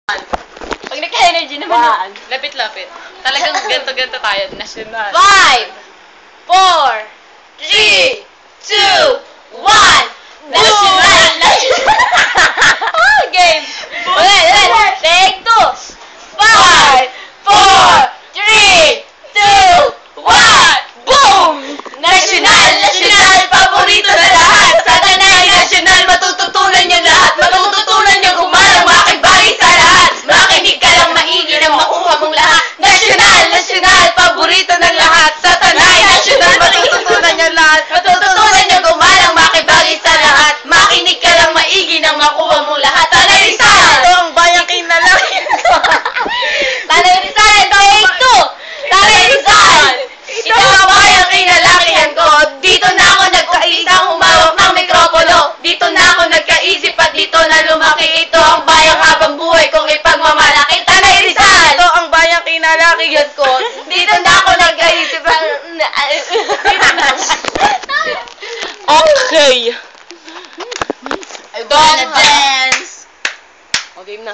Pag nagka-energy naman. Lapit-lapit. Talagang ganto-ganto tayo. National. 5, 4, 3, 2, 1. National! Oh, game! Okay, take 2. 5, 4, 3, 2, 1. Boom! National! National! Paborito na lahat! Sa Tanay National, matututunan nyo lahat! Matututunan nyo gumalang makibagay sa lahat! Makinig ka lang maigi nang makuha mong lahat! National! National! Paborito ng lahat! Sa Tanay National, matututunan nyo lahat! Matututunan nyo gumalang makibagay sa lahat! Makinig ka lang maigi nang makuha mong lahat! Tanay Rizal! Ito ang bayang kinalangin ko. Tanay Rizal! Take 2! Tanay Rizal! Ito ang bayang kinalakihan ko! Dito na ako nagkaisang humawak ng mikropono! Dito na ako nagkaisip at dito na lumaki! Ito ang bayang habang buhay kong ipagmamalaki! Tanay Rizal! Ito ang bayang kinalakihan ko. Dito na ako nagkaisip at... Okay. I wanna dance! O, game na.